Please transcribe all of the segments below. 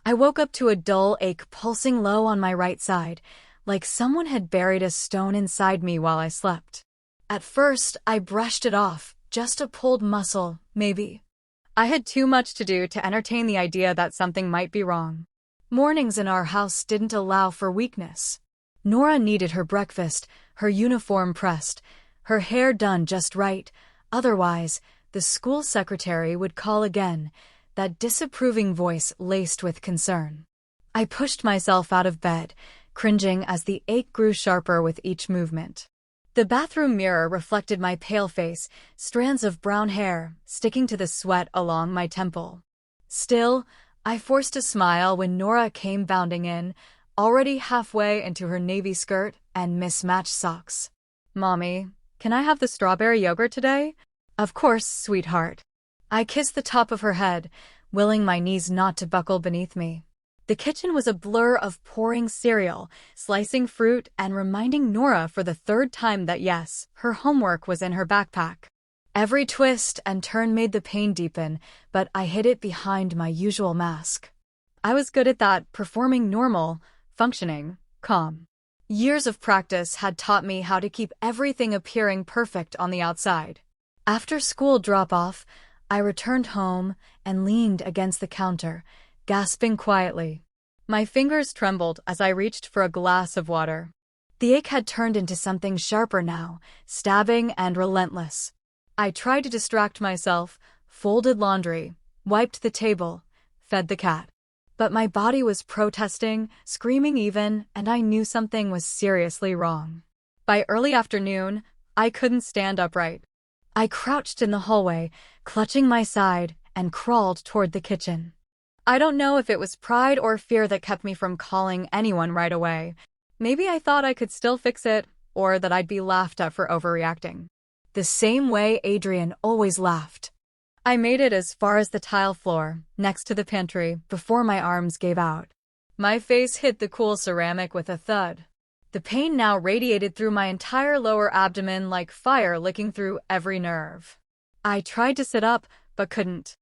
I woke up to a dull ache pulsing low on my right side, like someone had buried a stone inside me while I slept. At first, I brushed it off, just a pulled muscle, maybe. I had too much to do to entertain the idea that something might be wrong. Mornings in our house didn't allow for weakness. Nora needed her breakfast, her uniform pressed, her hair done just right. Otherwise, the school secretary would call again, that disapproving voice laced with concern. I pushed myself out of bed, cringing as the ache grew sharper with each movement. The bathroom mirror reflected my pale face, strands of brown hair sticking to the sweat along my temple. Still, I forced a smile when Nora came bounding in, already halfway into her navy skirt and mismatched socks. "Mommy, can I have the strawberry yogurt today?" "Of course, sweetheart." I kissed the top of her head, willing my knees not to buckle beneath me. The kitchen was a blur of pouring cereal, slicing fruit, and reminding Nora for the third time that yes, her homework was in her backpack. Every twist and turn made the pain deepen, but I hid it behind my usual mask. I was good at that, performing normal, functioning, calm. Years of practice had taught me how to keep everything appearing perfect on the outside. After school drop-off, I returned home and leaned against the counter, gasping quietly. My fingers trembled as I reached for a glass of water. The ache had turned into something sharper now, stabbing and relentless. I tried to distract myself, folded laundry, wiped the table, fed the cat. But my body was protesting, screaming even, and I knew something was seriously wrong. By early afternoon, I couldn't stand upright. I crouched in the hallway, clutching my side, and crawled toward the kitchen. I don't know if it was pride or fear that kept me from calling anyone right away. Maybe I thought I could still fix it, or that I'd be laughed at for overreacting. The same way Adrien always laughed. I made it as far as the tile floor, next to the pantry, before my arms gave out. My face hit the cool ceramic with a thud. The pain now radiated through my entire lower abdomen like fire licking through every nerve. I tried to sit up, but couldn't.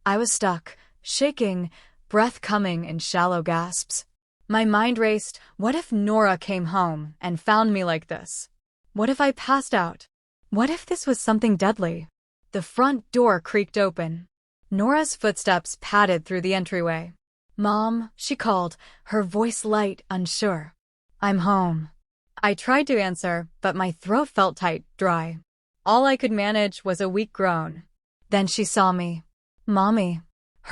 I was stuck, shaking, breath coming in shallow gasps. My mind raced, what if Nora came home and found me like this? What if I passed out? What if this was something deadly? The front door creaked open. Nora's footsteps padded through the entryway. "Mom," she called, her voice light, unsure. "I'm home." I tried to answer, but my throat felt tight, dry. All I could manage was a weak groan. Then she saw me. "Mommy."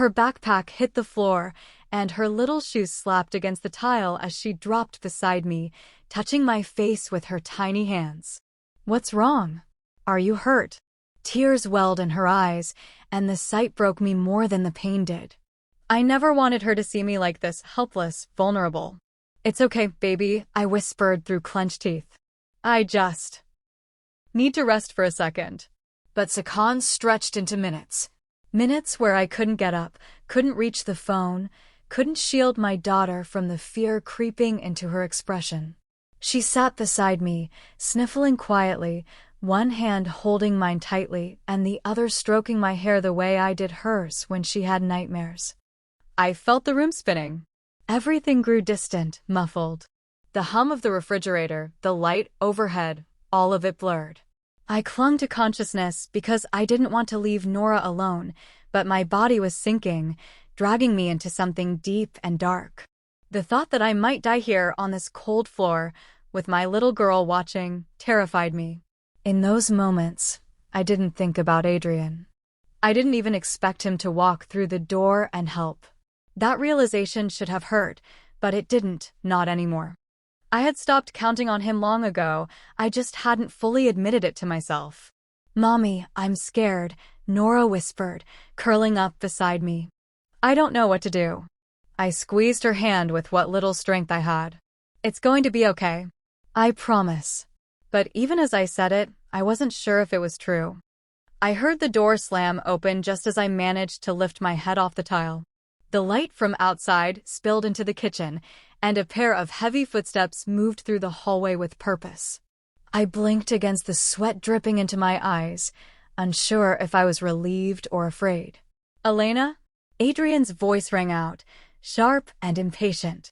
Her backpack hit the floor, and her little shoes slapped against the tile as she dropped beside me, touching my face with her tiny hands. "What's wrong? Are you hurt?" Tears welled in her eyes, and the sight broke me more than the pain did. I never wanted her to see me like this, helpless, vulnerable. "It's okay, baby," I whispered through clenched teeth. "I just need to rest for a second." But seconds stretched into minutes. Minutes where I couldn't get up, couldn't reach the phone, couldn't shield my daughter from the fear creeping into her expression. She sat beside me, sniffling quietly, one hand holding mine tightly and the other stroking my hair the way I did hers when she had nightmares. I felt the room spinning. Everything grew distant, muffled. The hum of the refrigerator, the light overhead, all of it blurred. I clung to consciousness because I didn't want to leave Nora alone, but my body was sinking, dragging me into something deep and dark. The thought that I might die here on this cold floor, with my little girl watching, terrified me. In those moments, I didn't think about Adrien. I didn't even expect him to walk through the door and help. That realization should have hurt, but it didn't, not anymore. I had stopped counting on him long ago, I just hadn't fully admitted it to myself. "Mommy, I'm scared," Nora whispered, curling up beside me. I don't know what to do. I squeezed her hand with what little strength I had. "It's going to be okay. I promise." But even as I said it, I wasn't sure if it was true. I heard the door slam open just as I managed to lift my head off the tile. The light from outside spilled into the kitchen, and a pair of heavy footsteps moved through the hallway with purpose. I blinked against the sweat dripping into my eyes, unsure if I was relieved or afraid. "Elena?" Adrien's voice rang out, sharp and impatient.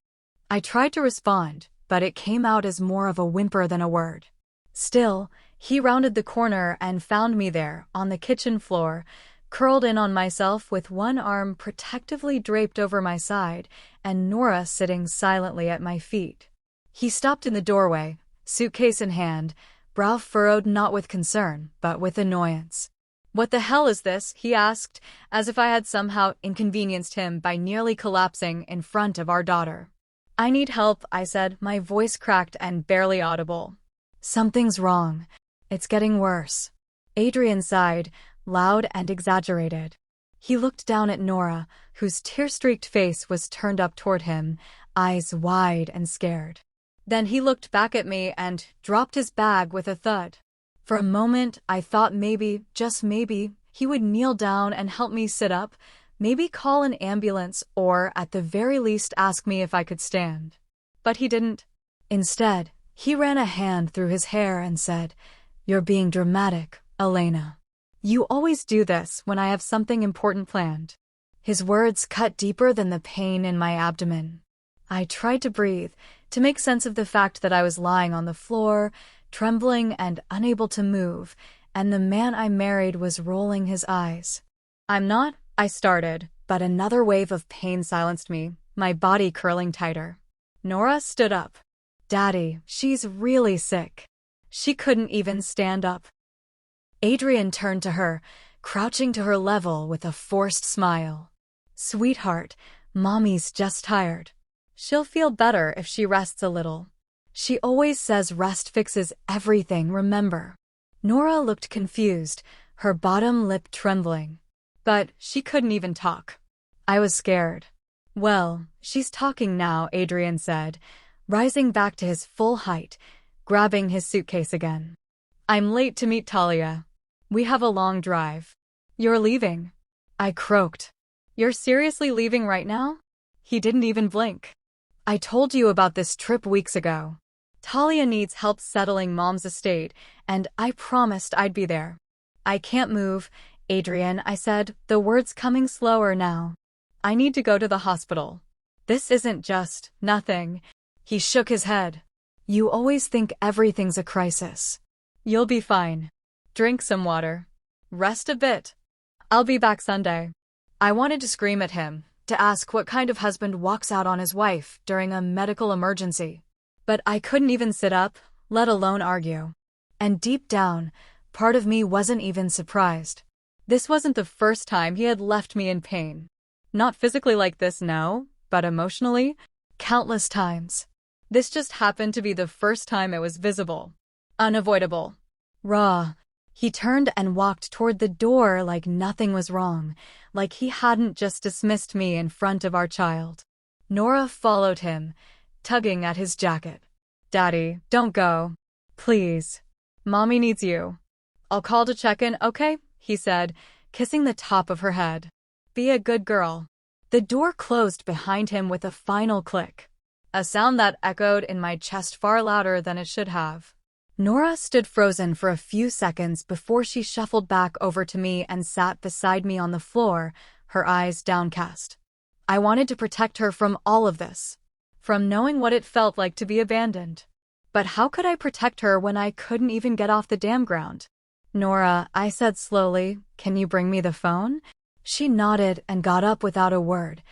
I tried to respond, but it came out as more of a whimper than a word. Still, he rounded the corner and found me there, on the kitchen floor, curled in on myself with one arm protectively draped over my side and Nora sitting silently at my feet. He stopped in the doorway, suitcase in hand, brow furrowed not with concern, but with annoyance. "What the hell is this?" he asked, as if I had somehow inconvenienced him by nearly collapsing in front of our daughter. "I need help," I said, my voice cracked and barely audible. "Something's wrong. It's getting worse." Adrien sighed, loud and exaggerated. He looked down at Nora, whose tear-streaked face was turned up toward him, eyes wide and scared. Then he looked back at me and dropped his bag with a thud. For a moment, I thought maybe, just maybe, he would kneel down and help me sit up, maybe call an ambulance or, at the very least, ask me if I could stand. But he didn't. Instead, he ran a hand through his hair and said, "You're being dramatic, Elena. You always do this when I have something important planned." His words cut deeper than the pain in my abdomen. I tried to breathe, to make sense of the fact that I was lying on the floor, trembling and unable to move, and the man I married was rolling his eyes. "I'm not," I started, but another wave of pain silenced me, my body curling tighter. Nora stood up. "Daddy, she's really sick." She couldn't even stand up. Adrien turned to her, crouching to her level with a forced smile. "Sweetheart, Mommy's just tired. She'll feel better if she rests a little. She always says rest fixes everything, remember?" Nora looked confused, her bottom lip trembling. But she couldn't even talk. I was scared. "Well, she's talking now," Adrien said, rising back to his full height, grabbing his suitcase again. "I'm late to meet Talia. We have a long drive." "You're leaving?" I croaked. "You're seriously leaving right now?" He didn't even blink. "I told you about this trip weeks ago. Talia needs help settling Mom's estate, and I promised I'd be there." "I can't move, Adrien," I said, the words coming slower now. "I need to go to the hospital. This isn't just nothing." He shook his head. "You always think everything's a crisis. You'll be fine. Drink some water. Rest a bit. I'll be back Sunday." I wanted to scream at him, to ask what kind of husband walks out on his wife during a medical emergency. But I couldn't even sit up, let alone argue. And deep down, part of me wasn't even surprised. This wasn't the first time he had left me in pain. Not physically like this, no, but emotionally, countless times. This just happened to be the first time it was visible. Unavoidable. Raw. He turned and walked toward the door like nothing was wrong, like he hadn't just dismissed me in front of our child. Nora followed him, tugging at his jacket. "Daddy, don't go. Please. Mommy needs you." "I'll call to check in, okay?" he said, kissing the top of her head. "Be a good girl." The door closed behind him with a final click, a sound that echoed in my chest far louder than it should have. Nora stood frozen for a few seconds before she shuffled back over to me and sat beside me on the floor, her eyes downcast. I wanted to protect her from all of this, from knowing what it felt like to be abandoned. But how could I protect her when I couldn't even get off the damn ground? "Nora," I said slowly, "can you bring me the phone?" She nodded and got up without a word,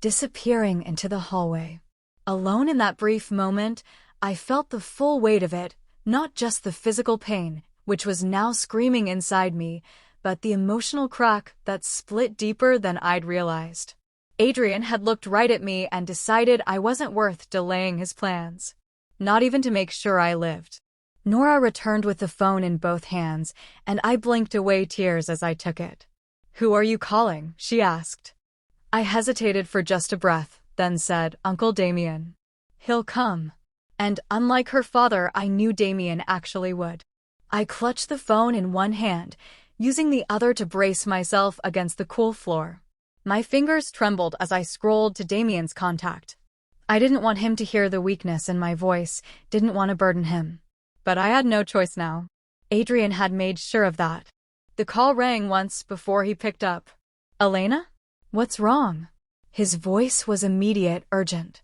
disappearing into the hallway. Alone in that brief moment, I felt the full weight of it. Not just the physical pain, which was now screaming inside me, but the emotional crack that split deeper than I'd realized. Adrien had looked right at me and decided I wasn't worth delaying his plans. Not even to make sure I lived. Nora returned with the phone in both hands, and I blinked away tears as I took it. "Who are you calling?" she asked. I hesitated for just a breath, then said, "Uncle Damian. He'll come." And unlike her father, I knew Damian actually would. I clutched the phone in one hand, using the other to brace myself against the cool floor. My fingers trembled as I scrolled to Damian's contact. I didn't want him to hear the weakness in my voice, didn't want to burden him. But I had no choice now. Adrien had made sure of that. The call rang once before he picked up. "Elena? What's wrong?" His voice was immediate, urgent.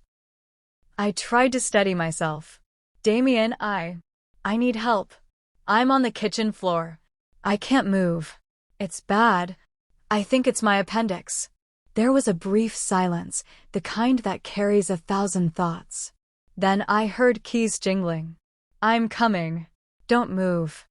I tried to steady myself. Damian, I need help. I'm on the kitchen floor. I can't move. It's bad. I think it's my appendix. There was a brief silence, the kind that carries 1,000 thoughts. Then I heard keys jingling. I'm coming. Don't move.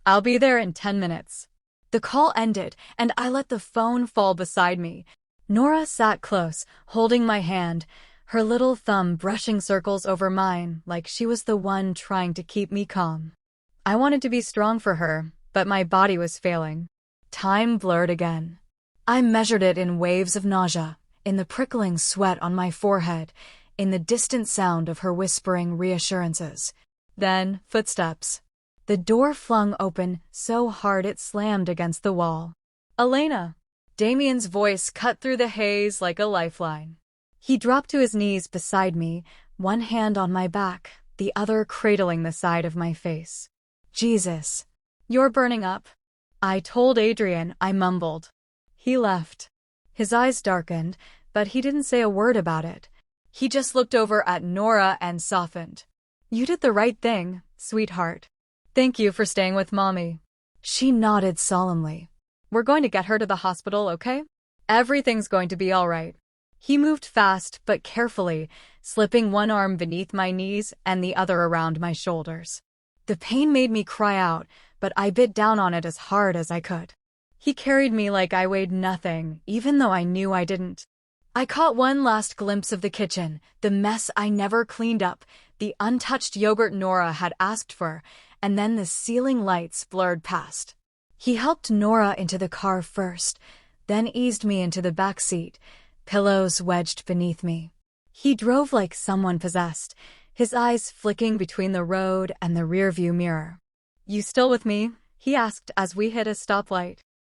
I'll be there in 10 minutes. The call ended, and I let the phone fall beside me. Nora sat close, holding my hand, her little thumb brushing circles over mine like she was the one trying to keep me calm. I wanted to be strong for her, but my body was failing. Time blurred again. I measured it in waves of nausea, in the prickling sweat on my forehead, in the distant sound of her whispering reassurances. Then, footsteps. The door flung open so hard it slammed against the wall. Elena! Damian's voice cut through the haze like a lifeline. He dropped to his knees beside me, one hand on my back, the other cradling the side of my face. Jesus. You're burning up. I told Adrien, I mumbled. He left. His eyes darkened, but he didn't say a word about it. He just looked over at Nora and softened. You did the right thing, sweetheart. Thank you for staying with Mommy. She nodded solemnly. We're going to get her to the hospital, okay? Everything's going to be all right. He moved fast but carefully, slipping one arm beneath my knees and the other around my shoulders. The pain made me cry out, but I bit down on it as hard as I could. He carried me like I weighed nothing, even though I knew I didn't. I caught one last glimpse of the kitchen, the mess I never cleaned up, the untouched yogurt Nora had asked for, and then the ceiling lights blurred past. He helped Nora into the car first, then eased me into the back seat, pillows wedged beneath me. He drove like someone possessed, his eyes flicking between the road and the rearview mirror. You still with me? He asked as we hit a stoplight.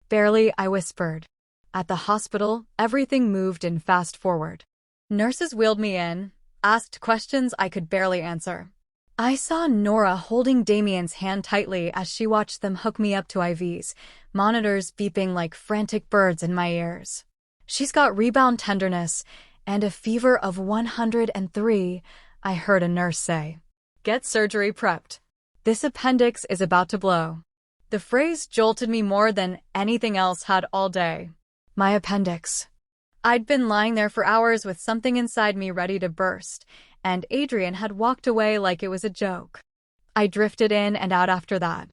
Barely, I whispered. At the hospital, everything moved in fast forward. Nurses wheeled me in, asked questions I could barely answer. I saw Nora holding Damian's hand tightly as she watched them hook me up to IVs, monitors beeping like frantic birds in my ears. She's got rebound tenderness and a fever of 103, I heard a nurse say. Get surgery prepped. This appendix is about to blow. The phrase jolted me more than anything else had all day. My appendix. I'd been lying there for hours with something inside me ready to burst, and Adrien had walked away like it was a joke. I drifted in and out after that.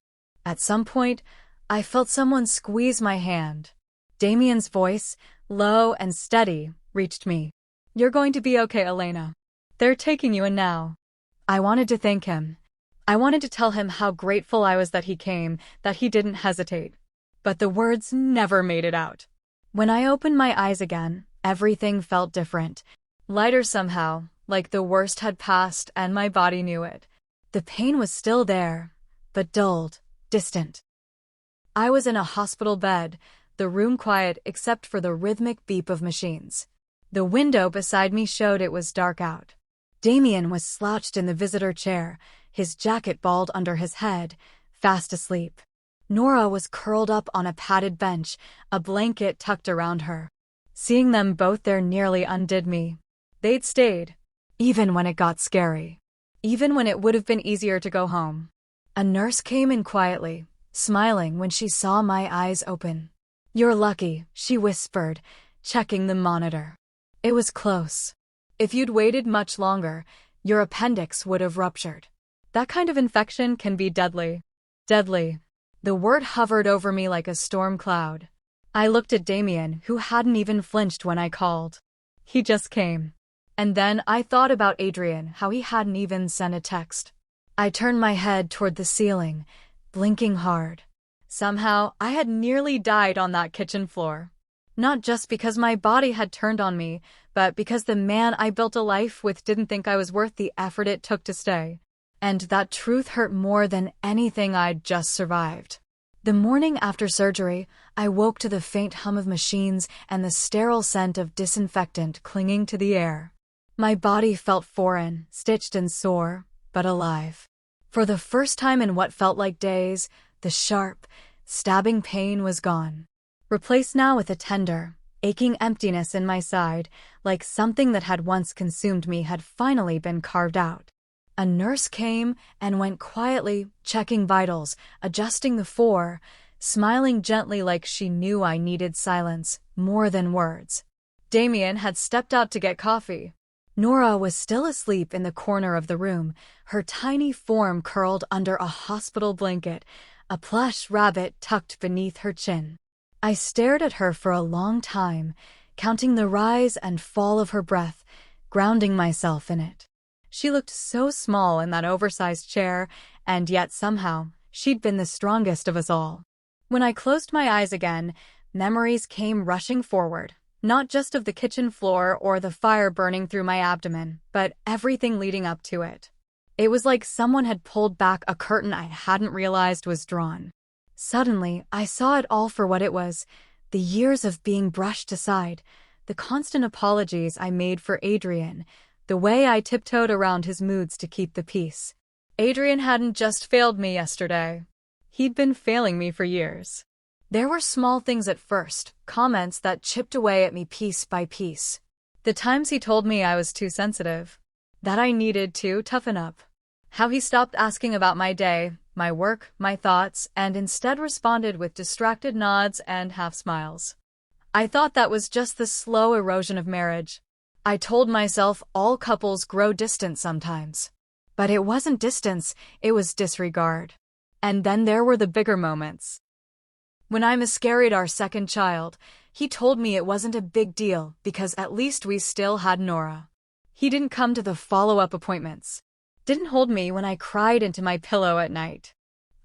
At some point, I felt someone squeeze my hand. Damian's voice, low and steady, reached me. You're going to be okay, Elena. They're taking you in now. I wanted to thank him. I wanted to tell him how grateful I was that he came, that he didn't hesitate. But the words never made it out. When I opened my eyes again, everything felt different. Lighter somehow, like the worst had passed and my body knew it. The pain was still there, but dulled, distant. I was in a hospital bed, the room quiet except for the rhythmic beep of machines. The window beside me showed it was dark out. Damian was slouched in the visitor chair, his jacket balled under his head, fast asleep. Nora was curled up on a padded bench, a blanket tucked around her. Seeing them both there nearly undid me. They'd stayed, even when it got scary. Even when it would have been easier to go home. A nurse came in quietly, smiling when she saw my eyes open. You're lucky, she whispered, checking the monitor. It was close. If you'd waited much longer, your appendix would have ruptured. That kind of infection can be deadly. Deadly. The word hovered over me like a storm cloud. I looked at Damian, who hadn't even flinched when I called. He just came. And then I thought about Adrien, how he hadn't even sent a text. I turned my head toward the ceiling, blinking hard. Somehow, I had nearly died on that kitchen floor. Not just because my body had turned on me, but because the man I built a life with didn't think I was worth the effort it took to stay. And that truth hurt more than anything I'd just survived. The morning after surgery, I woke to the faint hum of machines and the sterile scent of disinfectant clinging to the air. My body felt foreign, stitched and sore, but alive. For the first time in what felt like days, the sharp, stabbing pain was gone. Replaced now with a tender, aching emptiness in my side, like something that had once consumed me had finally been carved out. A nurse came and went quietly, checking vitals, adjusting the four, smiling gently like she knew I needed silence more than words. Damian had stepped out to get coffee. Nora was still asleep in the corner of the room, her tiny form curled under a hospital blanket, a plush rabbit tucked beneath her chin. I stared at her for a long time, counting the rise and fall of her breath, grounding myself in it. She looked so small in that oversized chair, and yet somehow, she'd been the strongest of us all. When I closed my eyes again, memories came rushing forward, not just of the kitchen floor or the fire burning through my abdomen, but everything leading up to it. It was like someone had pulled back a curtain I hadn't realized was drawn. Suddenly, I saw it all for what it was, the years of being brushed aside, the constant apologies I made for Adrien, the way I tiptoed around his moods to keep the peace. Adrien hadn't just failed me yesterday. He'd been failing me for years. There were small things at first, comments that chipped away at me piece by piece. The times he told me I was too sensitive, that I needed to toughen up. How he stopped asking about my day, my work, my thoughts, and instead responded with distracted nods and half smiles. I thought that was just the slow erosion of marriage. I told myself all couples grow distant sometimes. But it wasn't distance, it was disregard. And then there were the bigger moments. When I miscarried our second child, he told me it wasn't a big deal because at least we still had Nora. He didn't come to the follow-up appointments. Didn't hold me when I cried into my pillow at night.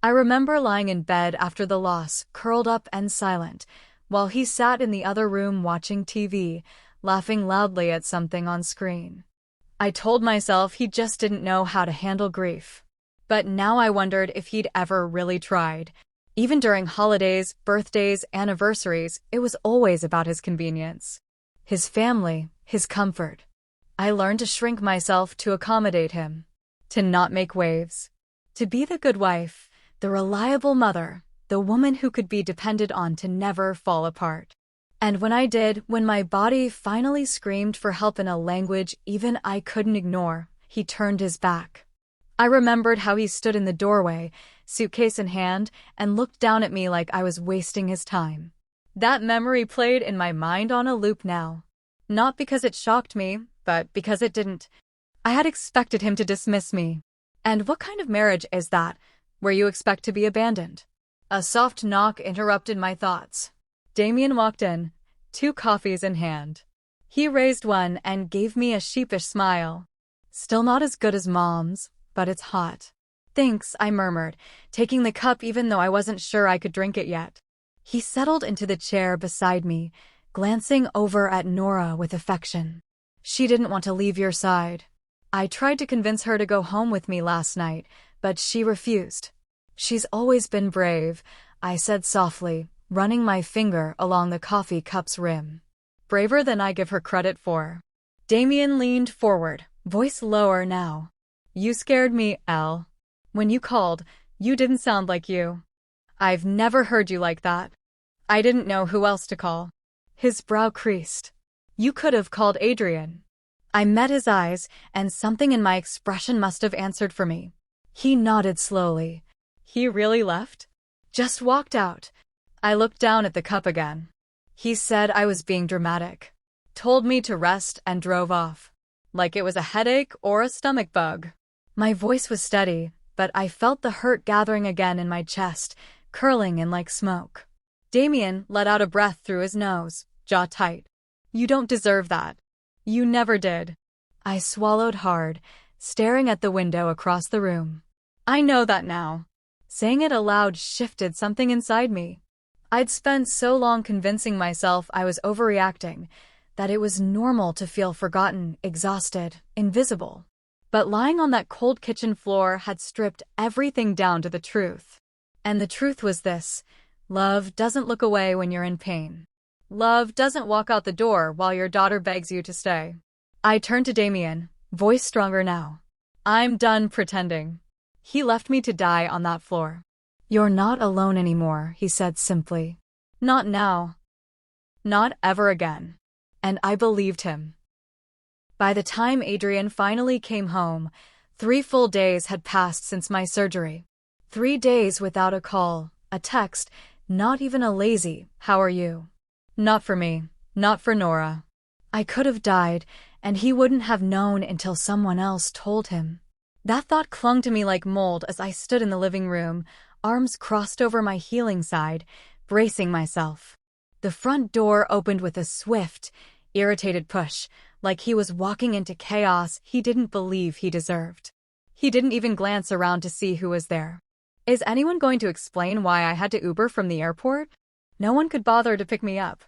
I remember lying in bed after the loss, curled up and silent, while he sat in the other room watching TV, laughing loudly at something on screen. I told myself he just didn't know how to handle grief. But now I wondered if he'd ever really tried. Even during holidays, birthdays, anniversaries, it was always about his convenience. His family, his comfort. I learned to shrink myself to accommodate him. To not make waves. To be the good wife, the reliable mother, the woman who could be depended on to never fall apart. And when I did, when my body finally screamed for help in a language even I couldn't ignore, he turned his back. I remembered how he stood in the doorway, suitcase in hand, and looked down at me like I was wasting his time. That memory played in my mind on a loop now. Not because it shocked me, but because it didn't. I had expected him to dismiss me. And what kind of marriage is that, where you expect to be abandoned? A soft knock interrupted my thoughts. Damian walked in, 2 coffees in hand. He raised one and gave me a sheepish smile. Still not as good as Mom's, but it's hot. Thanks, I murmured, taking the cup even though I wasn't sure I could drink it yet. He settled into the chair beside me, glancing over at Nora with affection. She didn't want to leave your side. I tried to convince her to go home with me last night, but she refused. She's always been brave, I said softly, running my finger along the coffee cup's rim. Braver than I give her credit for. Damian leaned forward, voice lower now. You scared me, Elle. When you called, you didn't sound like you. I've never heard you like that. I didn't know who else to call. His brow creased. You could have called Adrien. I met his eyes, and something in my expression must have answered for me. He nodded slowly. He really left? Just walked out. I looked down at the cup again. He said I was being dramatic. Told me to rest and drove off. Like it was a headache or a stomach bug. My voice was steady, but I felt the hurt gathering again in my chest, curling in like smoke. Damian let out a breath through his nose, jaw tight. You don't deserve that. You never did. I swallowed hard, staring at the window across the room. I know that now. Saying it aloud shifted something inside me. I'd spent so long convincing myself I was overreacting, that it was normal to feel forgotten, exhausted, invisible. But lying on that cold kitchen floor had stripped everything down to the truth. And the truth was this: love doesn't look away when you're in pain. Love doesn't walk out the door while your daughter begs you to stay. I turned to Damian, voice stronger now. I'm done pretending. He left me to die on that floor. You're not alone anymore, he said simply. Not now. Not ever again. And I believed him. By the time Adrien finally came home, 3 full days had passed since my surgery. 3 days without a call, a text, not even a lazy, "How are you?" Not for me, not for Nora. I could have died, and he wouldn't have known until someone else told him. That thought clung to me like mold as I stood in the living room, arms crossed over my healing side, bracing myself. The front door opened with a swift, irritated push, like he was walking into chaos he didn't believe he deserved. He didn't even glance around to see who was there. Is anyone going to explain why I had to Uber from the airport? No one could bother to pick me up.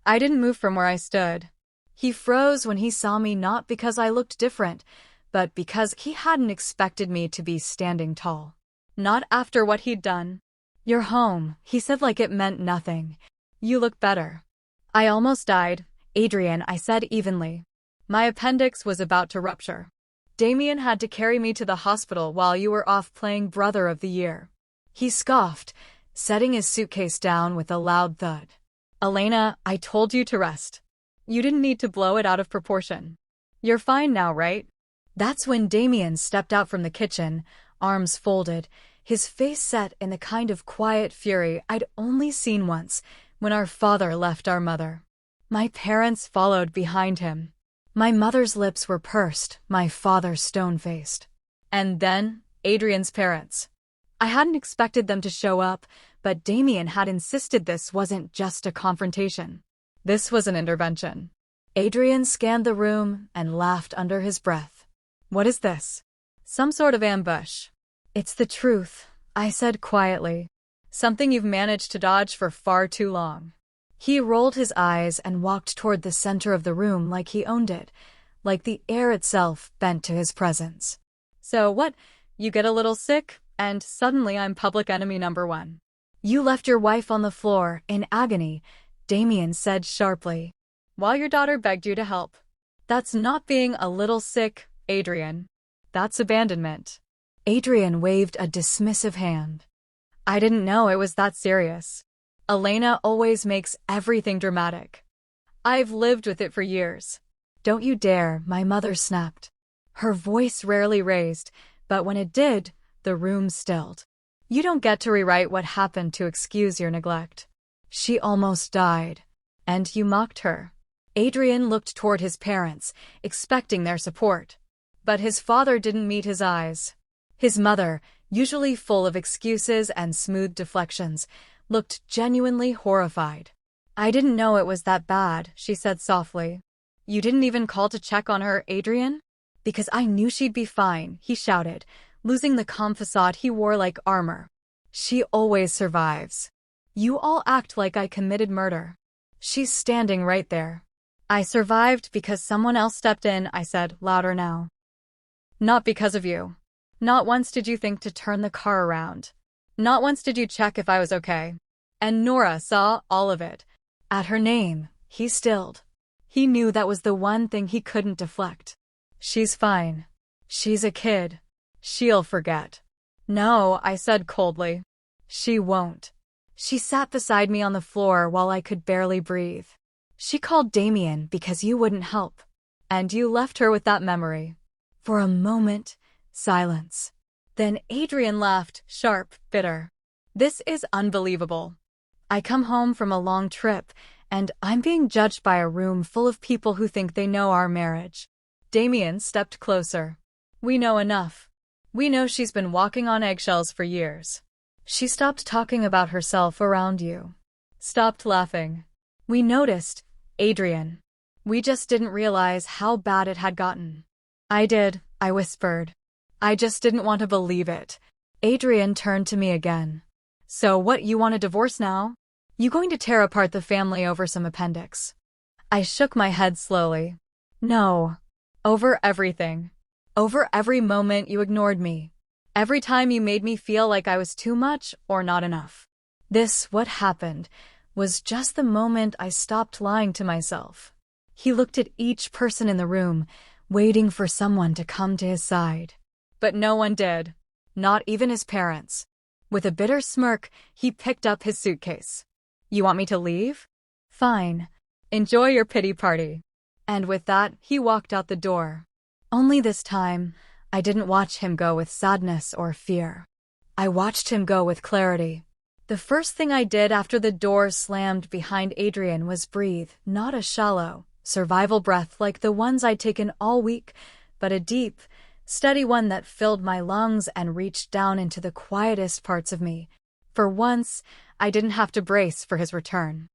I didn't move from where I stood. He froze when he saw me, not because I looked different, but because he hadn't expected me to be standing tall. Not after what he'd done. "You're home," he said like it meant nothing. "You look better." "I almost died, Adrien," I said evenly. "My appendix was about to rupture. Damian had to carry me to the hospital while you were off playing Brother of the Year." He scoffed, setting his suitcase down with a loud thud. "Elena, I told you to rest. You didn't need to blow it out of proportion. You're fine now, right?" That's when Damian stepped out from the kitchen, arms folded, his face set in the kind of quiet fury I'd only seen once, when our father left our mother. My parents followed behind him. My mother's lips were pursed, my father stone-faced. And then, Adrien's parents. I hadn't expected them to show up, but Damian had insisted this wasn't just a confrontation. This was an intervention. Adrien scanned the room and laughed under his breath. "What is this? Some sort of ambush?" "It's the truth," I said quietly. "Something you've managed to dodge for far too long." He rolled his eyes and walked toward the center of the room like he owned it, like the air itself bent to his presence. "So what? You get a little sick, and suddenly I'm public enemy number 1. You left your wife on the floor, in agony," Damian said sharply, "while your daughter begged you to help. That's not being a little sick, Adrien. That's abandonment." Adrien waved a dismissive hand. "I didn't know it was that serious. Elena always makes everything dramatic. I've lived with it for years." "Don't you dare," my mother snapped. Her voice rarely raised, but when it did, the room stilled. "You don't get to rewrite what happened to excuse your neglect. She almost died. And you mocked her." Adrien looked toward his parents, expecting their support. But his father didn't meet his eyes. His mother, usually full of excuses and smooth deflections, looked genuinely horrified. "I didn't know it was that bad," she said softly. "You didn't even call to check on her, Adrien?" "Because I knew she'd be fine," he shouted, losing the calm facade he wore like armor. "She always survives. You all act like I committed murder. She's standing right there." "I survived because someone else stepped in," I said, louder now. "Not because of you. Not once did you think to turn the car around. Not once did you check if I was okay. And Nora saw all of it." At her name, he stilled. He knew that was the one thing he couldn't deflect. "She's fine. She's a kid. She'll forget." "No," I said coldly. "She won't." She sat beside me on the floor while I could barely breathe. "She called Damian because you wouldn't help. And you left her with that memory." For a moment, silence. Then Adrien laughed, sharp, bitter. "This is unbelievable. I come home from a long trip, and I'm being judged by a room full of people who think they know our marriage." Damian stepped closer. "We know enough. We know she's been walking on eggshells for years. She stopped talking about herself around you. Stopped laughing. We noticed, Adrien. We just didn't realize how bad it had gotten." "I did," I whispered. "I just didn't want to believe it." Adrien turned to me again. "So what, you want a divorce now? You going to tear apart the family over some appendix?" I shook my head slowly. "No. Over everything. Over every moment you ignored me. Every time you made me feel like I was too much or not enough. This, what happened, was just the moment I stopped lying to myself." He looked at each person in the room, waiting for someone to come to his side. But no one did. Not even his parents. With a bitter smirk, he picked up his suitcase. "You want me to leave? Fine. Enjoy your pity party." And with that, he walked out the door. Only this time, I didn't watch him go with sadness or fear. I watched him go with clarity. The first thing I did after the door slammed behind Adrien was breathe, not a shallow, survival breath like the ones I'd taken all week, but a deep, steady one that filled my lungs and reached down into the quietest parts of me. For once, I didn't have to brace for his return.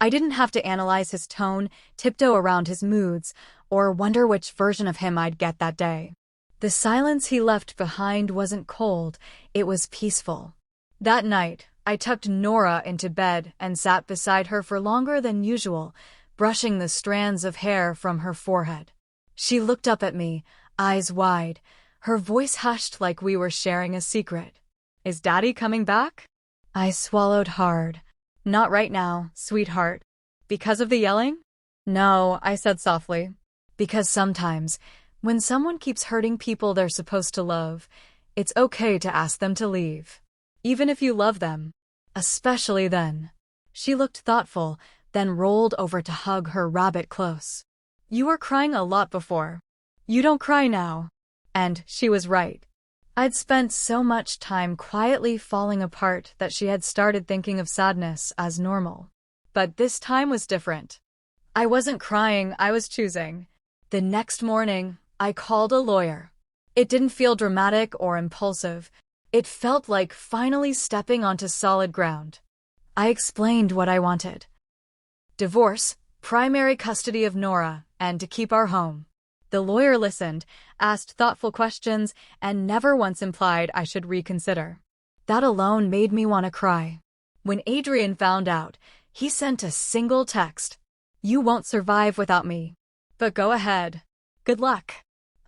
I didn't have to analyze his tone, tiptoe around his moods, or wonder which version of him I'd get that day. The silence he left behind wasn't cold, it was peaceful. That night, I tucked Nora into bed and sat beside her for longer than usual, brushing the strands of hair from her forehead. She looked up at me, eyes wide, her voice hushed like we were sharing a secret. "Is Daddy coming back?" I swallowed hard. "Not right now, sweetheart." "Because of the yelling?" "No," I said softly. "Because sometimes, when someone keeps hurting people they're supposed to love, it's okay to ask them to leave. Even if you love them. Especially then." She looked thoughtful, then rolled over to hug her rabbit close. "You were crying a lot before. You don't cry now." And she was right. I'd spent so much time quietly falling apart that she had started thinking of sadness as normal. But this time was different. I wasn't crying, I was choosing. The next morning, I called a lawyer. It didn't feel dramatic or impulsive. It felt like finally stepping onto solid ground. I explained what I wanted. Divorce, primary custody of Nora, and to keep our home. The lawyer listened, asked thoughtful questions, and never once implied I should reconsider. That alone made me want to cry. When Adrien found out, he sent a single text. "You won't survive without me. But go ahead. Good luck."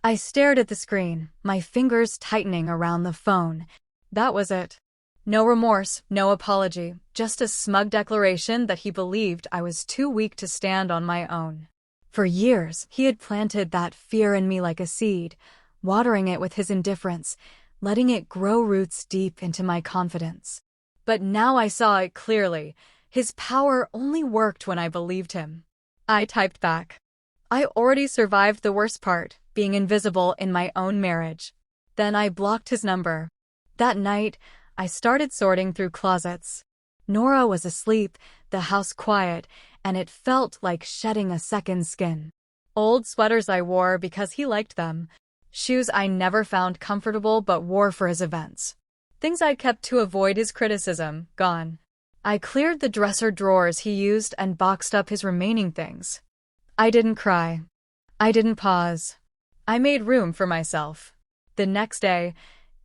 I stared at the screen, my fingers tightening around the phone. That was it. No remorse, no apology, just a smug declaration that he believed I was too weak to stand on my own. For years, he had planted that fear in me like a seed, watering it with his indifference, letting it grow roots deep into my confidence. But now I saw it clearly. His power only worked when I believed him. I typed back. I already survived the worst part, being invisible in my own marriage. Then I blocked his number. That night, I started sorting through closets. Nora was asleep, the house quiet, and it felt like shedding a second skin. Old sweaters I wore because he liked them. Shoes I never found comfortable but wore for his events. Things I kept to avoid his criticism, gone. I cleared the dresser drawers he used and boxed up his remaining things. I didn't cry. I didn't pause. I made room for myself. The next day,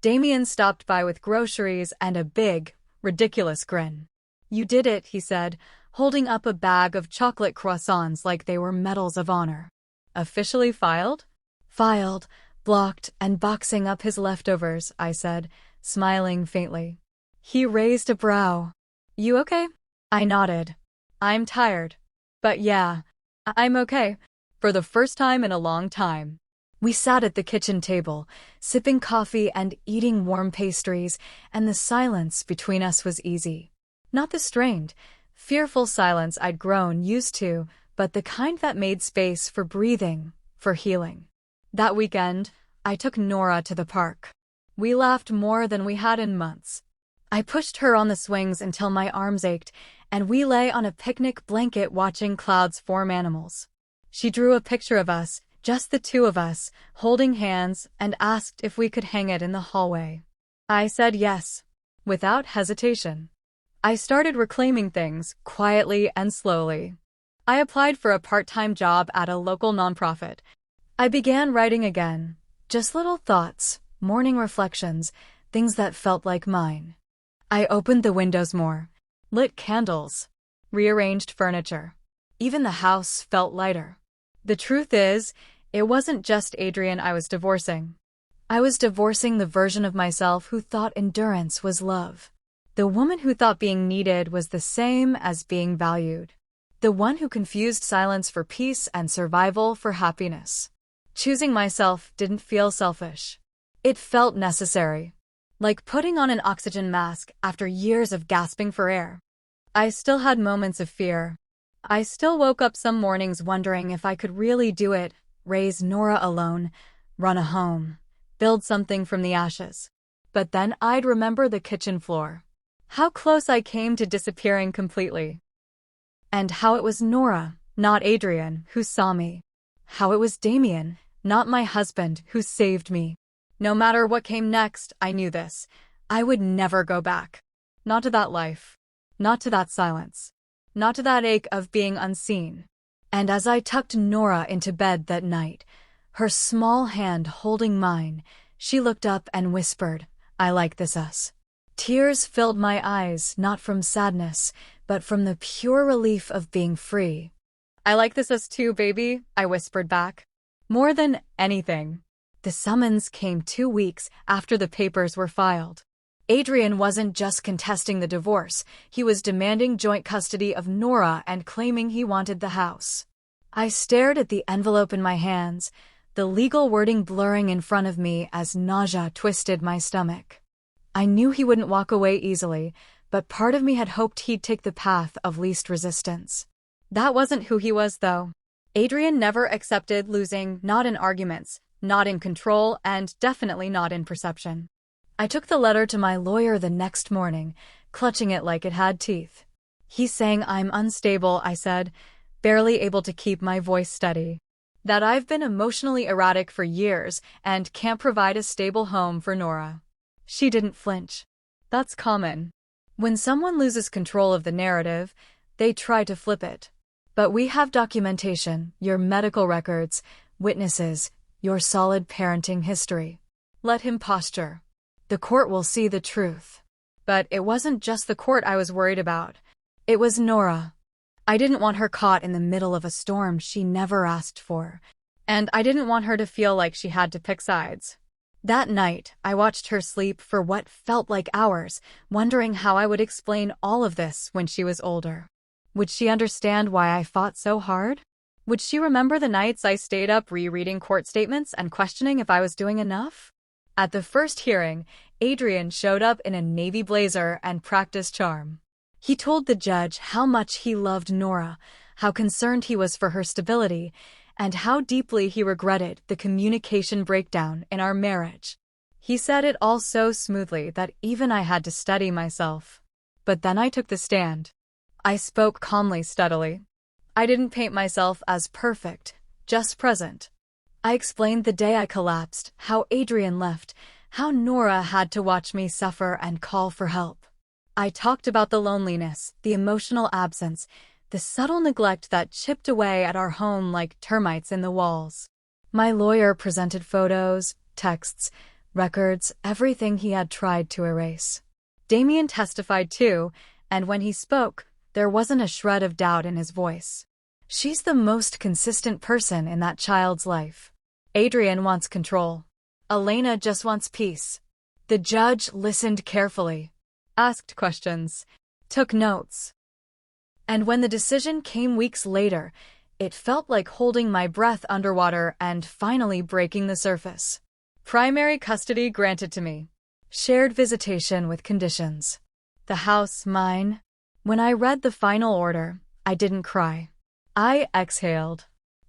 Damian stopped by with groceries and a big, ridiculous grin. "You did it," he said, holding up a bag of chocolate croissants like they were medals of honor. "Officially filed?" "Filed, blocked, and boxing up his leftovers," I said, smiling faintly. He raised a brow. "You okay?" I nodded. "I'm tired. But yeah, I'm okay. For the first time in a long time." We sat at the kitchen table, sipping coffee and eating warm pastries, and the silence between us was easy. Not the strained, fearful silence I'd grown used to, but the kind that made space for breathing, for healing. That weekend, I took Nora to the park. We laughed more than we had in months. I pushed her on the swings until my arms ached, and we lay on a picnic blanket watching clouds form animals. She drew a picture of us, just the two of us, holding hands, and asked if we could hang it in the hallway. I said yes, without hesitation. I started reclaiming things, quietly and slowly. I applied for a part-time job at a local nonprofit. I began writing again, just little thoughts, morning reflections, things that felt like mine. I opened the windows more, lit candles, rearranged furniture. Even the house felt lighter. The truth is, it wasn't just Adrien I was divorcing. I was divorcing the version of myself who thought endurance was love. The woman who thought being needed was the same as being valued. The one who confused silence for peace and survival for happiness. Choosing myself didn't feel selfish. It felt necessary. Like putting on an oxygen mask after years of gasping for air. I still had moments of fear. I still woke up some mornings wondering if I could really do it, raise Nora alone, run a home, build something from the ashes. But then I'd remember the kitchen floor. How close I came to disappearing completely. And how it was Nora, not Adrien, who saw me. How it was Damian, not my husband, who saved me. No matter what came next, I knew this. I would never go back. Not to that life. Not to that silence. Not to that ache of being unseen. And as I tucked Nora into bed that night, her small hand holding mine, she looked up and whispered, "I like this us." Tears filled my eyes, not from sadness, but from the pure relief of being free. "I like this us too, baby," I whispered back. More than anything. The summons came 2 weeks after the papers were filed. Adrien wasn't just contesting the divorce, he was demanding joint custody of Nora and claiming he wanted the house. I stared at the envelope in my hands, the legal wording blurring in front of me as nausea twisted my stomach. I knew he wouldn't walk away easily, but part of me had hoped he'd take the path of least resistance. That wasn't who he was, though. Adrien never accepted losing, not in arguments, not in control, and definitely not in perception. I took the letter to my lawyer the next morning, clutching it like it had teeth. "He's saying I'm unstable," I said, barely able to keep my voice steady. "That I've been emotionally erratic for years and can't provide a stable home for Nora." She didn't flinch. That's common. When someone loses control of the narrative, they try to flip it. "But we have documentation, your medical records, witnesses, your solid parenting history. Let him posture. The court will see the truth." But it wasn't just the court I was worried about. It was Nora. I didn't want her caught in the middle of a storm she never asked for. And I didn't want her to feel like she had to pick sides. That night, I watched her sleep for what felt like hours, wondering how I would explain all of this when she was older. Would she understand why I fought so hard? Would she remember the nights I stayed up rereading court statements and questioning if I was doing enough? At the first hearing, Adrien showed up in a navy blazer and practiced charm. He told the judge how much he loved Nora, how concerned he was for her stability, and how deeply he regretted the communication breakdown in our marriage. He said it all so smoothly that even I had to steady myself. But then I took the stand. I spoke calmly, steadily. I didn't paint myself as perfect, just present. I explained the day I collapsed, how Adrien left, how Nora had to watch me suffer and call for help. I talked about the loneliness, the emotional absence, the subtle neglect that chipped away at our home like termites in the walls. My lawyer presented photos, texts, records, everything he had tried to erase. Damian testified too, and when he spoke, there wasn't a shred of doubt in his voice. She's the most consistent person in that child's life. Adrien wants control. Elena just wants peace. The judge listened carefully, asked questions, took notes. And when the decision came weeks later, it felt like holding my breath underwater and finally breaking the surface. Primary custody granted to me. Shared visitation with conditions. The house mine. When I read the final order, I didn't cry. I exhaled.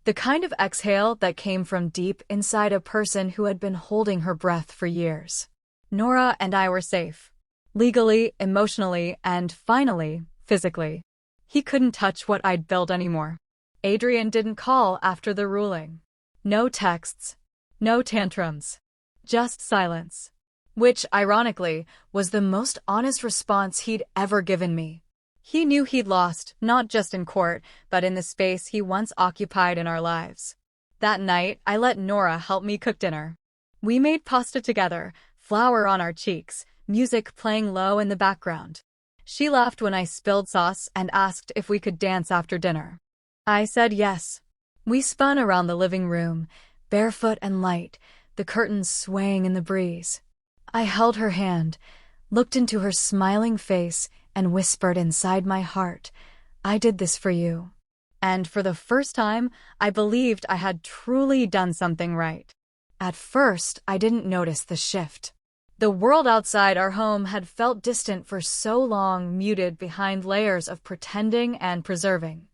The kind of exhale that came from deep inside a person who had been holding her breath for years. Nora and I were safe. Legally, emotionally, and finally, physically. He couldn't touch what I'd built anymore. Adrien didn't call after the ruling. No texts. No tantrums. Just silence. Which, ironically, was the most honest response he'd ever given me. He knew he'd lost, not just in court, but in the space he once occupied in our lives. That night, I let Nora help me cook dinner. We made pasta together, flour on our cheeks, music playing low in the background. She laughed when I spilled sauce and asked if we could dance after dinner. I said yes. We spun around the living room, barefoot and light, the curtains swaying in the breeze. I held her hand, looked into her smiling face, and whispered inside my heart, "I did this for you." And for the first time, I believed I had truly done something right. At first, I didn't notice the shift. The world outside our home had felt distant for so long, muted behind layers of pretending and preserving.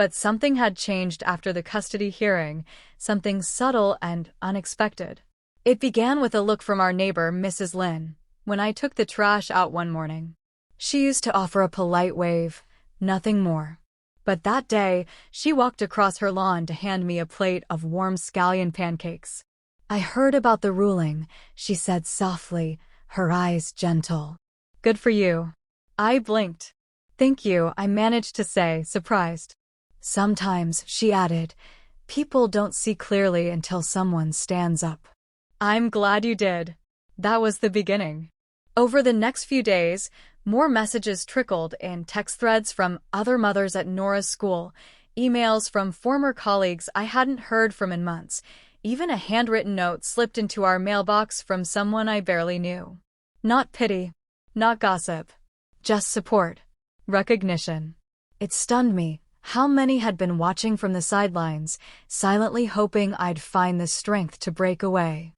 But something had changed after the custody hearing, something subtle and unexpected. It began with a look from our neighbor, Mrs. Lynn, when I took the trash out one morning. She used to offer a polite wave, nothing more. But that day, she walked across her lawn to hand me a plate of warm scallion pancakes. "I heard about the ruling," she said softly, her eyes gentle. "Good for you." I blinked. "Thank you," I managed to say, surprised. "Sometimes," she added, "people don't see clearly until someone stands up." "I'm glad you did." That was the beginning. Over the next few days, more messages trickled in, text threads from other mothers at Nora's school, emails from former colleagues I hadn't heard from in months, even a handwritten note slipped into our mailbox from someone I barely knew. Not pity, not gossip, just support, recognition. It stunned me how many had been watching from the sidelines, silently hoping I'd find the strength to break away.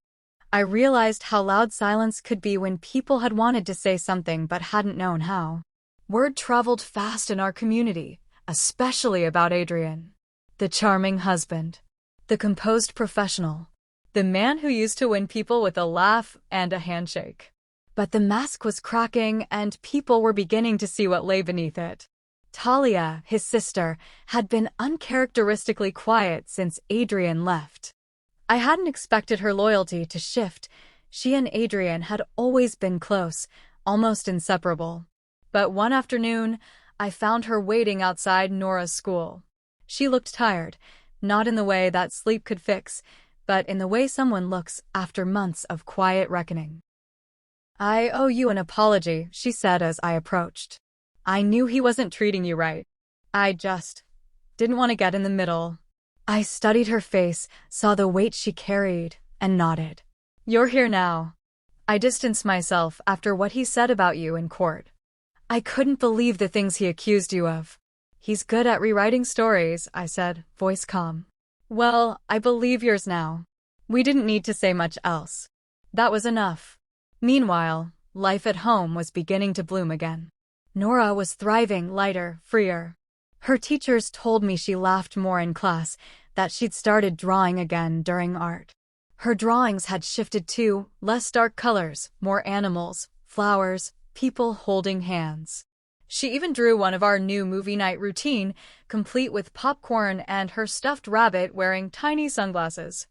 I realized how loud silence could be when people had wanted to say something but hadn't known how. Word traveled fast in our community, especially about Adrien. The charming husband. The composed professional. The man who used to win people with a laugh and a handshake. But the mask was cracking and people were beginning to see what lay beneath it. Talia, his sister, had been uncharacteristically quiet since Adrien left. I hadn't expected her loyalty to shift. She and Adrien had always been close, almost inseparable. But one afternoon, I found her waiting outside Nora's school. She looked tired, not in the way that sleep could fix, but in the way someone looks after months of quiet reckoning. "I owe you an apology," she said as I approached. "I knew he wasn't treating you right. I just didn't want to get in the middle." I studied her face, saw the weight she carried, and nodded. "You're here now." I distanced myself after what he said about you in court. I couldn't believe the things he accused you of. "He's good at rewriting stories," I said, voice calm. "Well, I believe yours now." We didn't need to say much else. That was enough. Meanwhile, life at home was beginning to bloom again. Nora was thriving, lighter, freer. Her teachers told me she laughed more in class, that she'd started drawing again during art. Her drawings had shifted too, less dark colors, more animals, flowers, people holding hands. She even drew one of our new movie night routine, complete with popcorn and her stuffed rabbit wearing tiny sunglasses.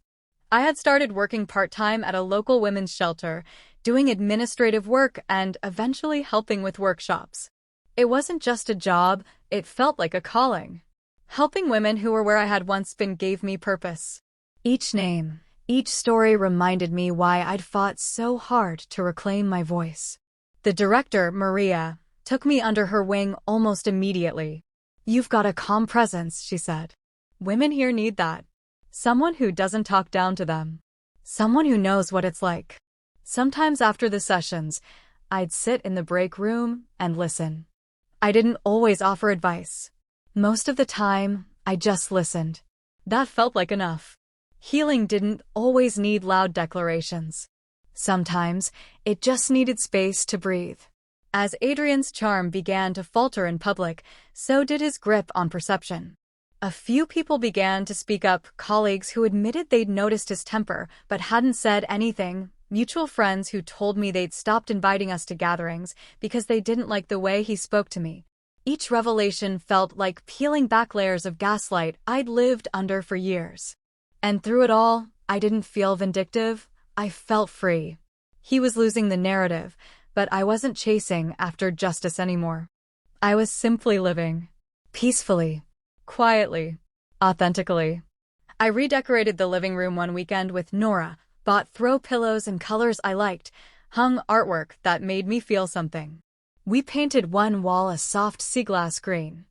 I had started working part-time at a local women's shelter, doing administrative work and eventually helping with workshops. It wasn't just a job, it felt like a calling. Helping women who were where I had once been gave me purpose. Each name, each story reminded me why I'd fought so hard to reclaim my voice. The director, Maria, took me under her wing almost immediately. "You've got a calm presence," she said. "Women here need that. Someone who doesn't talk down to them. Someone who knows what it's like." Sometimes after the sessions, I'd sit in the break room and listen. I didn't always offer advice. Most of the time, I just listened. That felt like enough. Healing didn't always need loud declarations. Sometimes, it just needed space to breathe. As Adrien's charm began to falter in public, so did his grip on perception. A few people began to speak up, colleagues who admitted they'd noticed his temper but hadn't said anything, mutual friends who told me they'd stopped inviting us to gatherings because they didn't like the way he spoke to me. Each revelation felt like peeling back layers of gaslight I'd lived under for years. And through it all, I didn't feel vindictive, I felt free. He was losing the narrative, but I wasn't chasing after justice anymore. I was simply living. Peacefully. Quietly. Authentically. I redecorated the living room one weekend with Nora, bought throw pillows in colors I liked, hung artwork that made me feel something. We painted one wall a soft sea glass green.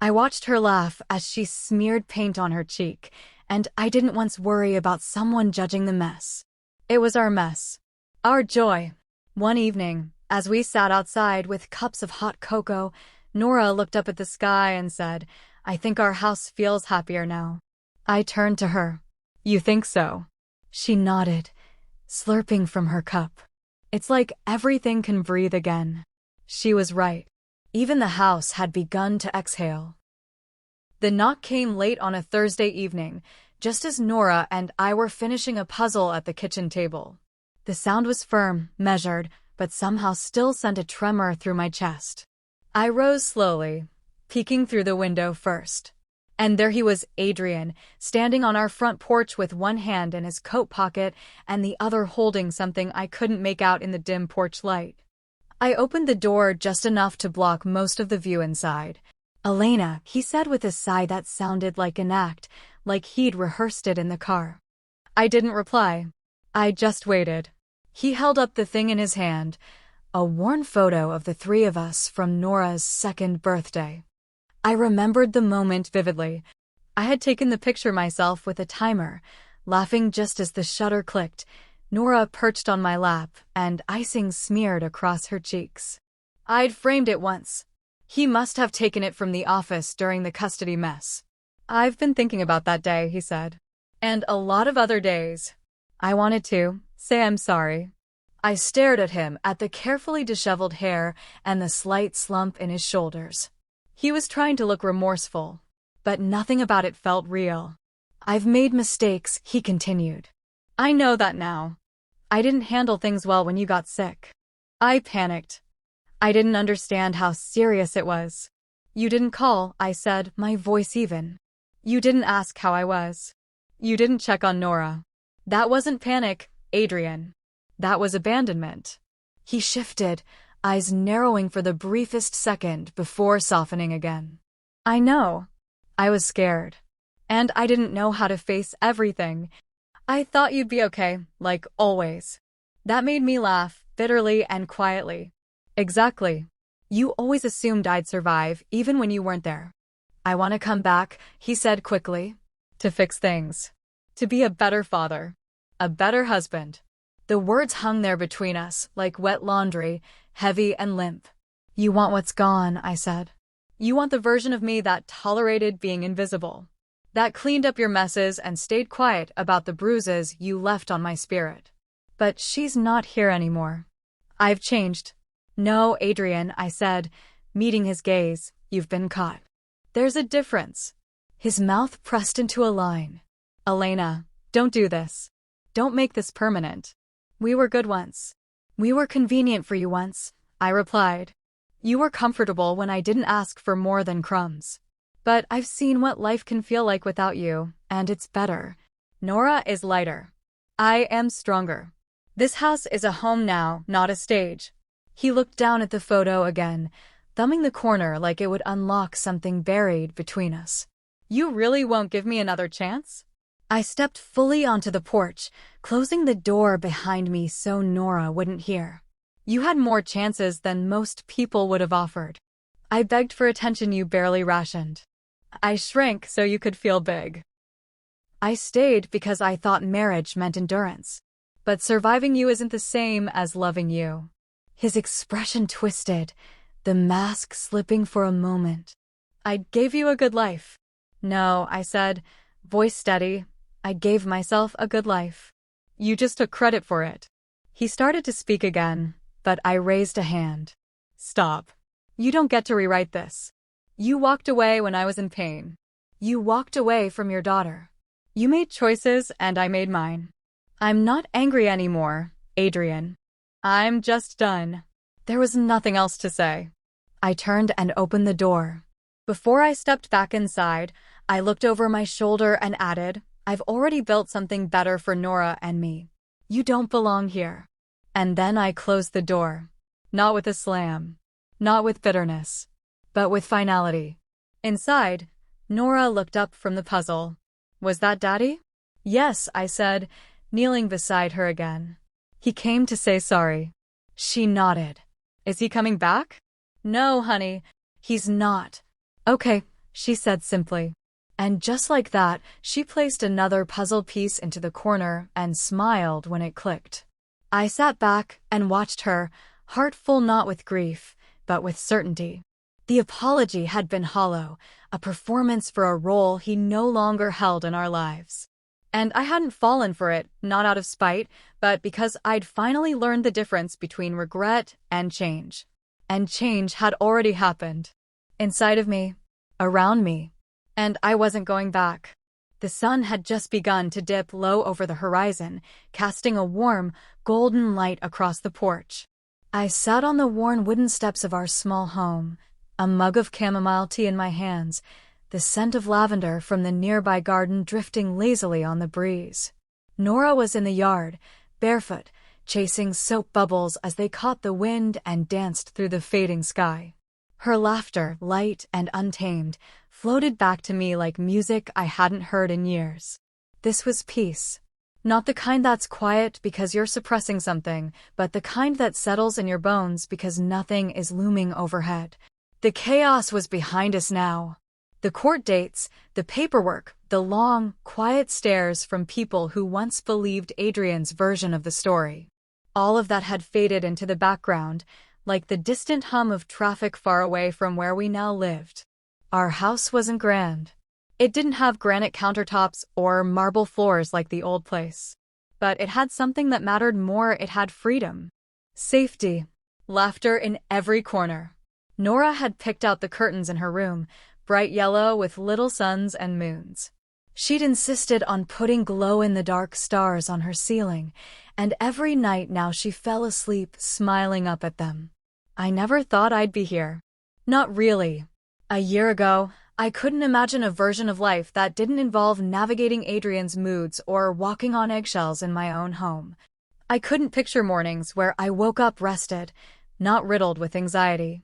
I watched her laugh as she smeared paint on her cheek, and I didn't once worry about someone judging the mess. It was our mess. Our joy. One evening, as we sat outside with cups of hot cocoa, Nora looked up at the sky and said, "I think our house feels happier now." I turned to her. "You think so?" She nodded, slurping from her cup. "It's like everything can breathe again." She was right. Even the house had begun to exhale. The knock came late on a Thursday evening, just as Nora and I were finishing a puzzle at the kitchen table. The sound was firm, measured, but somehow still sent a tremor through my chest. I rose slowly, peeking through the window first. And there he was, Adrien, standing on our front porch with one hand in his coat pocket and the other holding something I couldn't make out in the dim porch light. I opened the door just enough to block most of the view inside. "Elena," he said with a sigh that sounded like an act, like he'd rehearsed it in the car. I didn't reply. I just waited. He held up the thing in his hand, a worn photo of the three of us from Nora's second birthday. I remembered the moment vividly. I had taken the picture myself with a timer, laughing just as the shutter clicked, Nora perched on my lap, and icing smeared across her cheeks. I'd framed it once. He must have taken it from the office during the custody mess. "I've been thinking about that day," he said. "And a lot of other days. I wanted to say I'm sorry." I stared at him, at the carefully disheveled hair and the slight slump in his shoulders. He was trying to look remorseful, but nothing about it felt real. "I've made mistakes," he continued. "I know that now. I didn't handle things well when you got sick. I panicked. I didn't understand how serious it was. You didn't call," I said, my voice even. "You didn't ask how I was. You didn't check on Nora. That wasn't panic, Adrien. That was abandonment." He shifted, eyes narrowing for the briefest second before softening again. "I know. I was scared. And I didn't know how to face everything. I thought you'd be okay, like always." That made me laugh, bitterly and quietly. "Exactly. You always assumed I'd survive, even when you weren't there." "I want to come back," he said quickly. "To fix things. To be a better father. A better husband." The words hung there between us, like wet laundry, heavy and limp. "You want what's gone," I said. "You want the version of me that tolerated being invisible. That cleaned up your messes and stayed quiet about the bruises you left on my spirit. But she's not here anymore. I've changed." "No, Adrien," I said, meeting his gaze, "you've been caught. There's a difference." His mouth pressed into a line. "Elena, don't do this. Don't make this permanent. We were good once. We were convenient for you once," I replied. "You were comfortable when I didn't ask for more than crumbs. But I've seen what life can feel like without you, and it's better. Nora is lighter. I am stronger. This house is a home now, not a stage." He looked down at the photo again, thumbing the corner like it would unlock something buried between us. "You really won't give me another chance?" I stepped fully onto the porch, closing the door behind me so Nora wouldn't hear. "You had more chances than most people would have offered. I begged for attention you barely rationed. I shrank so you could feel big. I stayed because I thought marriage meant endurance. But surviving you isn't the same as loving you." His expression twisted, the mask slipping for a moment. "I gave you a good life." "No," I said, voice steady. "I gave myself a good life. You just took credit for it." He started to speak again, but I raised a hand. "Stop. You don't get to rewrite this. You walked away when I was in pain. You walked away from your daughter. You made choices and I made mine. I'm not angry anymore, Adrien. I'm just done." There was nothing else to say. I turned and opened the door. Before I stepped back inside, I looked over my shoulder and added, "I've already built something better for Nora and me. You don't belong here." And then I closed the door. Not with a slam. Not with bitterness. But with finality. Inside, Nora looked up from the puzzle. "Was that Daddy?" "Yes," I said, kneeling beside her again. "He came to say sorry." She nodded. "Is he coming back?" "No, honey, he's not." "Okay," she said simply. And just like that, she placed another puzzle piece into the corner and smiled when it clicked. I sat back and watched her, heart full not with grief, but with certainty. The apology had been hollow, a performance for a role he no longer held in our lives. And I hadn't fallen for it, not out of spite, but because I'd finally learned the difference between regret and change. And change had already happened. Inside of me, around me, And I wasn't going back. The sun had just begun to dip low over the horizon, casting a warm, golden light across the porch. I sat on the worn wooden steps of our small home, a mug of chamomile tea in my hands, the scent of lavender from the nearby garden drifting lazily on the breeze. Nora was in the yard, barefoot, chasing soap bubbles as they caught the wind and danced through the fading sky. Her laughter, light and untamed, floated back to me like music I hadn't heard in years. This was peace. Not the kind that's quiet because you're suppressing something, but the kind that settles in your bones because nothing is looming overhead. The chaos was behind us now. The court dates, the paperwork, the long, quiet stares from people who once believed Adrien's version of the story. All of that had faded into the background, like the distant hum of traffic far away from where we now lived. Our house wasn't grand. It didn't have granite countertops or marble floors like the old place. But it had something that mattered more. It had freedom. Safety. Laughter in every corner. Nora had picked out the curtains in her room, bright yellow with little suns and moons. She'd insisted on putting glow-in-the-dark stars on her ceiling, and every night now she fell asleep smiling up at them. I never thought I'd be here. Not really. A year ago, I couldn't imagine a version of life that didn't involve navigating Adrien's moods or walking on eggshells in my own home. I couldn't picture mornings where I woke up rested, not riddled with anxiety.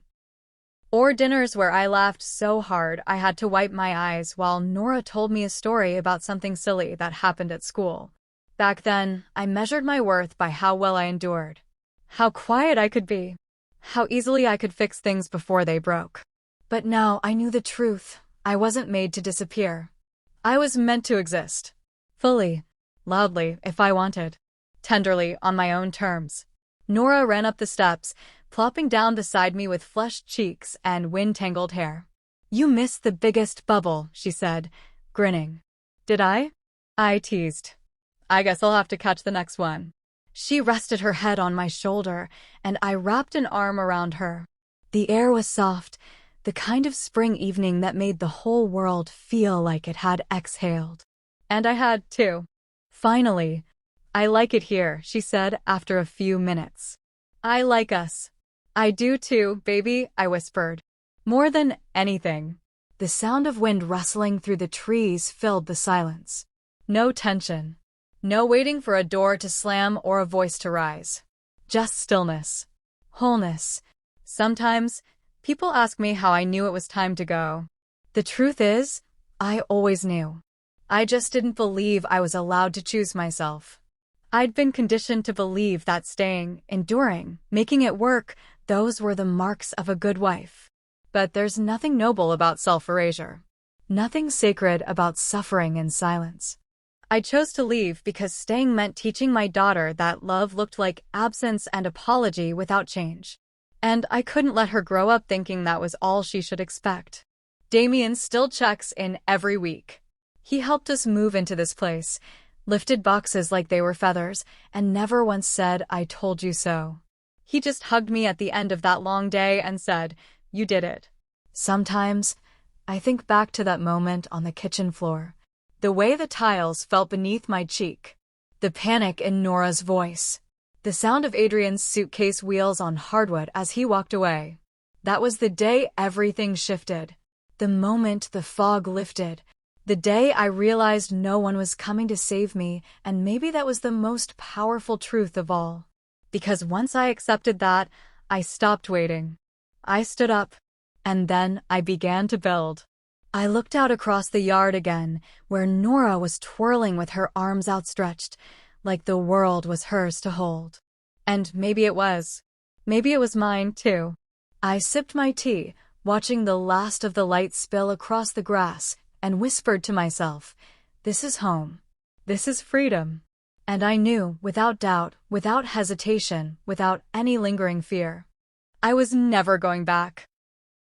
Or dinners where I laughed so hard I had to wipe my eyes while Nora told me a story about something silly that happened at school. Back then, I measured my worth by how well I endured. How quiet I could be. How easily I could fix things before they broke. But now I knew the truth. I wasn't made to disappear. I was meant to exist. Fully. Loudly, if I wanted. Tenderly, on my own terms. Nora ran up the steps, plopping down beside me with flushed cheeks and wind-tangled hair. "You missed the biggest bubble," she said, grinning. "Did I?" I teased. "I guess I'll have to catch the next one." She rested her head on my shoulder, and I wrapped an arm around her. The air was soft, the kind of spring evening that made the whole world feel like it had exhaled. And I had, too. Finally. "I like it here," she said after a few minutes. "I like us." "I do too, baby," I whispered. "More than anything." The sound of wind rustling through the trees filled the silence. No tension. No waiting for a door to slam or a voice to rise. Just stillness. Wholeness. Sometimes, people ask me how I knew it was time to go. The truth is, I always knew. I just didn't believe I was allowed to choose myself. I'd been conditioned to believe that staying, enduring, making it work, those were the marks of a good wife. But there's nothing noble about self-erasure. Nothing sacred about suffering in silence. I chose to leave because staying meant teaching my daughter that love looked like absence and apology without change. And I couldn't let her grow up thinking that was all she should expect. Damian still checks in every week. He helped us move into this place, lifted boxes like they were feathers, and never once said, "I told you so." He just hugged me at the end of that long day and said, "You did it." Sometimes, I think back to that moment on the kitchen floor. The way the tiles felt beneath my cheek. The panic in Nora's voice. The sound of Adrien's suitcase wheels on hardwood as he walked away. That was the day everything shifted. The moment the fog lifted. The day I realized no one was coming to save me, and maybe that was the most powerful truth of all. Because once I accepted that, I stopped waiting. I stood up. And then I began to build. I looked out across the yard again, where Nora was twirling with her arms outstretched, like the world was hers to hold. And maybe it was. Maybe it was mine, too. I sipped my tea, watching the last of the light spill across the grass, and whispered to myself, "This is home. This is freedom." And I knew, without doubt, without hesitation, without any lingering fear, I was never going back.